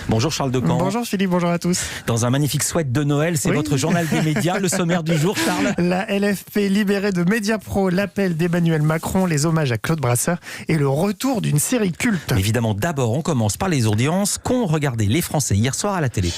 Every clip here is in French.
Bonjour Charles Decamp. Bonjour Philippe, bonjour à tous. Dans un magnifique sweat de Noël, c'est votre journal des médias, le sommaire du jour, Charles. La LFP libérée de Mediapro, l'appel d'Emmanuel Macron, les hommages à Claude Brasseur et le retour d'une série culte. Évidemment, d'abord, on commence par les audiences qu'ont regardé les Français hier soir à la télé.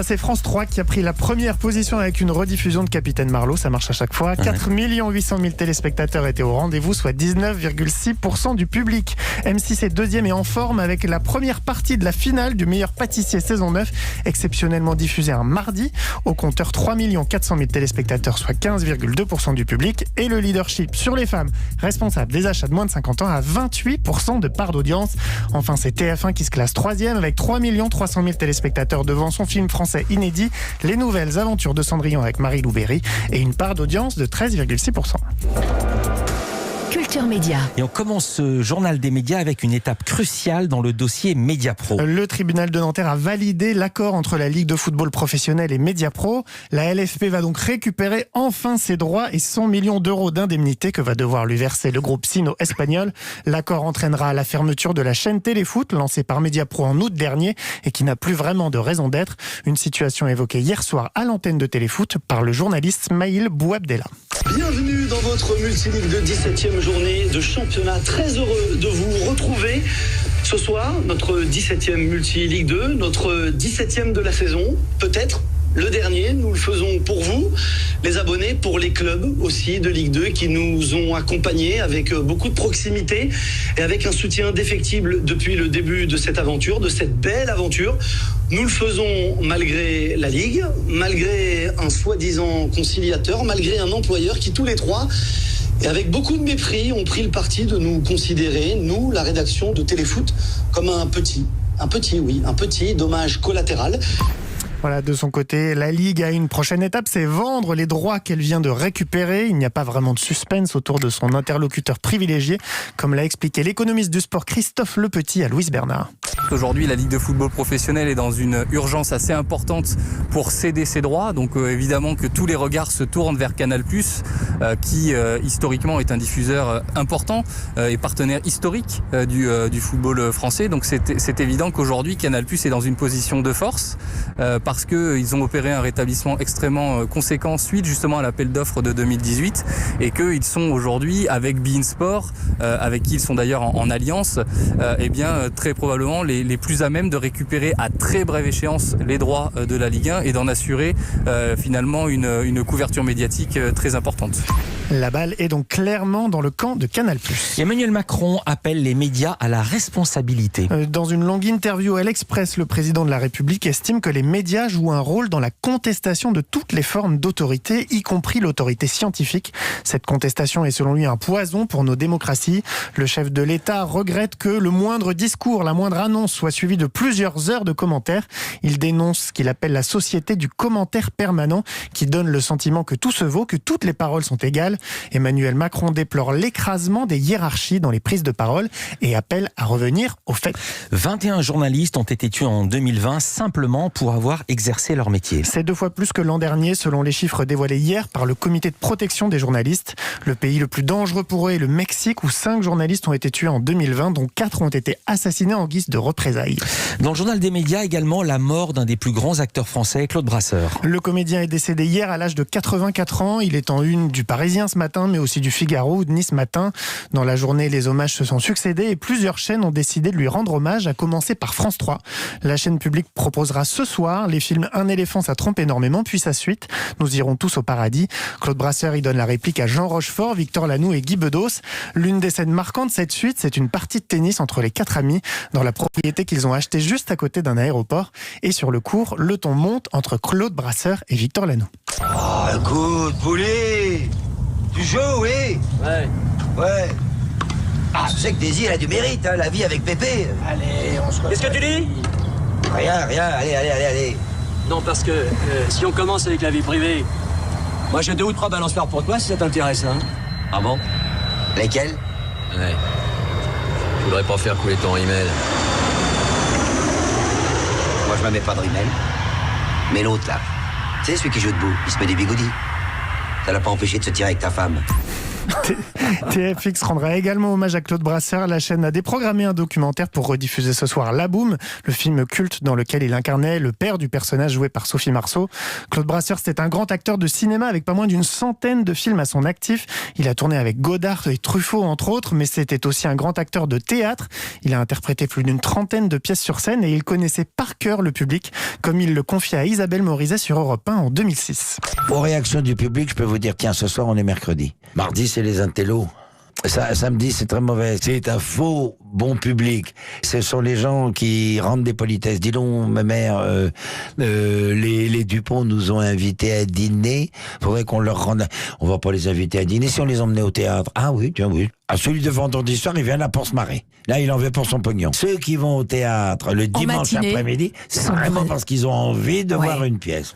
C'est France 3 qui a pris la première position avec une rediffusion de Capitaine Marlowe, ça marche à chaque fois. 4 800 000 téléspectateurs étaient au rendez-vous, soit 19,6% du public. M6 est deuxième et en forme avec la première partie de la finale du meilleur pâtissier saison 9, exceptionnellement diffusée un mardi. Au compteur 3 400 000 téléspectateurs, soit 15,2% du public. Et le leadership sur les femmes responsables des achats de moins de 50 ans à 28% de part d'audience. Enfin, c'est TF1 qui se classe troisième avec 3 300 000 téléspectateurs devant son film français inédit Les Nouvelles Aventures de Cendrillon avec Marie-Lou Berry et une part d'audience de 13,6%. Culture Média. Et on commence ce journal des médias avec une étape cruciale dans le dossier Mediapro. Le tribunal de Nanterre a validé l'accord entre la Ligue de football professionnel et Mediapro. La LFP va donc récupérer enfin ses droits et 100 millions d'euros d'indemnité que va devoir lui verser le groupe sino-espagnol. L'accord entraînera la fermeture de la chaîne Téléfoot lancée par Mediapro en août dernier et qui n'a plus vraiment de raison d'être. Une situation évoquée hier soir à l'antenne de Téléfoot par le journaliste Maïl Bouabdella. Bienvenue dans votre multiligue de 17e journée de championnat. Très heureux de vous retrouver ce soir. Notre 17e multiligue 2, notre 17e de la saison, peut-être le dernier. Nous le faisons pour vous, les abonnés, pour les clubs aussi de Ligue 2 qui nous ont accompagnés avec beaucoup de proximité et avec un soutien indéfectible depuis le début de cette aventure, de cette belle aventure. Nous le faisons malgré la Ligue, malgré un soi-disant conciliateur, malgré un employeur qui tous les trois, et avec beaucoup de mépris, ont pris le parti de nous considérer, nous, la rédaction de Téléfoot, comme un petit dommage collatéral. Voilà, de son côté, la Ligue a une prochaine étape, c'est vendre les droits qu'elle vient de récupérer. Il n'y a pas vraiment de suspense autour de son interlocuteur privilégié, comme l'a expliqué l'économiste du sport Christophe Lepetit à Louise Bernard. Aujourd'hui, la Ligue de football professionnel est dans une urgence assez importante pour céder ses droits. Donc évidemment que tous les regards se tournent vers Canal+, qui historiquement est un diffuseur important et partenaire historique du football français. Donc c'est évident qu'aujourd'hui, Canal+ est dans une position de force parce qu'ils ont opéré un rétablissement extrêmement conséquent suite justement à l'appel d'offres de 2018 et qu'ils sont aujourd'hui avec beIN Sport, avec qui ils sont d'ailleurs en alliance, très probablement les plus à même de récupérer à très brève échéance les droits de la Ligue 1 et d'en assurer finalement une couverture médiatique très importante. La balle est donc clairement dans le camp de Canal+. Emmanuel Macron appelle les médias à la responsabilité. Dans une longue interview à l'Express, le président de la République estime que les médias jouent un rôle dans la contestation de toutes les formes d'autorité, y compris l'autorité scientifique. Cette contestation est selon lui un poison pour nos démocraties. Le chef de l'État regrette que le moindre discours, la moindre annonce soit suivi de plusieurs heures de commentaires. Il dénonce ce qu'il appelle la société du commentaire permanent qui donne le sentiment que tout se vaut, que toutes les paroles sont égales. Emmanuel Macron déplore l'écrasement des hiérarchies dans les prises de parole et appelle à revenir aux faits. 21 journalistes ont été tués en 2020 simplement pour avoir exercé leur métier. C'est 2 fois plus que l'an dernier selon les chiffres dévoilés hier par le comité de protection des journalistes. Le pays le plus dangereux pour eux est le Mexique où 5 journalistes ont été tués en 2020 dont 4 ont été assassinés en guise de représailles. Dans le journal des médias également la mort d'un des plus grands acteurs français, Claude Brasseur. Le comédien est décédé hier à l'âge de 84 ans. Il est en une du Parisien ce matin mais aussi du Figaro ou de Nice Matin. Dans la journée, les hommages se sont succédés et plusieurs chaînes ont décidé de lui rendre hommage, à commencer par France 3. La chaîne publique proposera ce soir les films Un éléphant ça trompe énormément, puis sa suite Nous irons tous au paradis. Claude Brasseur y donne la réplique à Jean Rochefort, Victor Lanoux et Guy Bedos. L'une des scènes marquantes de cette suite, c'est une partie de tennis entre les 4 amis dans la propriété qu'ils ont achetée juste à côté d'un aéroport. Et sur le court, le ton monte entre Claude Brasseur et Victor Lanoux. Oh, écoute, Poulet, tu joues, oui? Ouais. Ah, je sais que Daisy, elle a du mérite, hein, la vie avec Pépé. Allez, on se... Qu'est-ce que tu dis? Rien, allez. Non, parce que si on commence avec la vie privée, moi j'ai 2 ou 3 balançoires pour toi si ça t'intéresse, hein. Ah bon? Lesquels? Ouais. Je voudrais pas faire couler ton email. Moi, je me mets pas de rimel. Mais l'autre, là, tu sais, celui qui joue debout, il se met des bigoudis. Ça l'a pas empêché de se tirer avec ta femme. TFX rendra également hommage à Claude Brasseur. La chaîne a déprogrammé un documentaire pour rediffuser ce soir La Boum, le film culte dans lequel il incarnait le père du personnage joué par Sophie Marceau. Claude Brasseur, c'était un grand acteur de cinéma avec pas moins d'une centaine de films à son actif. Il a tourné avec Godard et Truffaut entre autres, mais c'était aussi un grand acteur de théâtre. Il a interprété plus d'une trentaine de pièces sur scène et il connaissait par cœur le public, comme il le confiait à Isabelle Morizet sur Europe 1 en 2006. Aux réactions du public, je peux vous dire, tiens, ce soir on est mercredi. Mardi, c'est les intellos. Samedi, c'est très mauvais. C'est un faux bon public. Ce sont les gens qui rendent des politesses. Dis donc, ma mère, les Dupont nous ont invités à dîner. Faudrait qu'on leur rende... On va pas les inviter à dîner si on les emmenait au théâtre. Ah oui, tiens, oui. Ah, celui de vendredi soir, il vient là pour se marrer. Là, il en veut pour son pognon. Ceux qui vont au théâtre le dimanche après-midi, c'est vraiment parce qu'ils ont envie de voir une pièce.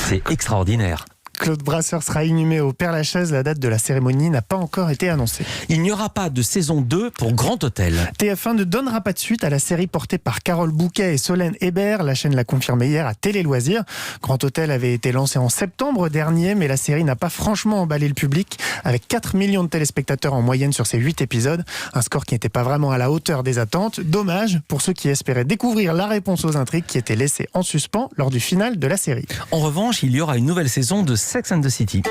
C'est extraordinaire. Claude Brasseur sera inhumé au Père-Lachaise. La date de la cérémonie n'a pas encore été annoncée. Il n'y aura pas de saison 2 pour Grand Hôtel. TF1 ne donnera pas de suite à la série portée par Carole Bouquet et Solène Hébert. La chaîne l'a confirmé hier à Télé Loisirs. Grand Hôtel avait été lancé en septembre dernier, mais la série n'a pas franchement emballé le public, avec 4 millions de téléspectateurs en moyenne sur ces 8 épisodes. Un score qui n'était pas vraiment à la hauteur des attentes. Dommage pour ceux qui espéraient découvrir la réponse aux intrigues qui étaient laissées en suspens lors du final de la série. En revanche, il y aura une nouvelle saison de Sex and the City.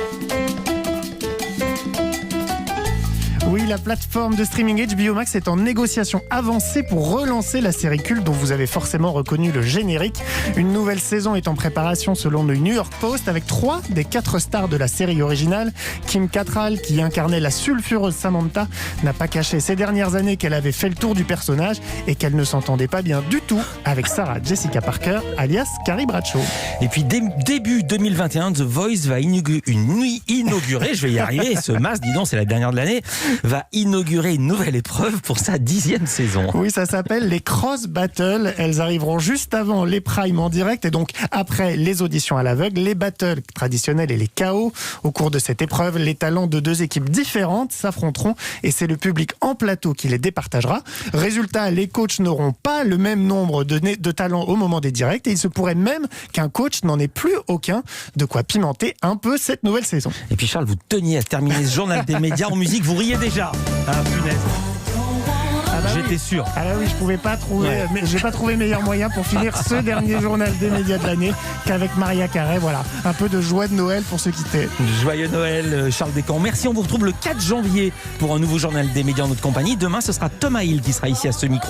Oui, la plateforme de streaming HBO Max est en négociation avancée pour relancer la série culte dont vous avez forcément reconnu le générique. Une nouvelle saison est en préparation selon le New York Post avec 3 des 4 stars de la série originale. Kim Cattrall, qui incarnait la sulfureuse Samantha, n'a pas caché ces dernières années qu'elle avait fait le tour du personnage et qu'elle ne s'entendait pas bien du tout avec Sarah Jessica Parker, alias Carrie Bradshaw. Et puis début 2021, The Voice va inaugurer, je vais y arriver, ce masque, dis donc, c'est la dernière de l'année, va inaugurer une nouvelle épreuve pour sa 10e saison. Oui, ça s'appelle les Cross Battles. Elles arriveront juste avant les primes en direct et donc après les auditions à l'aveugle, les battles traditionnels et les KO. Au cours de cette épreuve, les talents de 2 équipes différentes s'affronteront et c'est le public en plateau qui les départagera. Résultat, les coachs n'auront pas le même nombre de talents au moment des directs et il se pourrait même qu'un coach n'en ait plus aucun. De quoi pimenter un peu cette nouvelle saison. Et puis Charles, vous teniez à terminer ce journal des médias en musique, vous riez déjà. Ah, punaise. J'étais sûr. Ah là oui, je pouvais pas trouver, mais j'ai pas trouvé meilleur moyen pour finir ce dernier journal des médias de l'année qu'avec Maria Carré. Voilà, un peu de joie de Noël pour se quitter. Joyeux Noël, Charles Descamps. Merci, on vous retrouve le 4 janvier pour un nouveau journal des médias en notre compagnie. Demain, ce sera Thomas Hill qui sera ici à ce micro.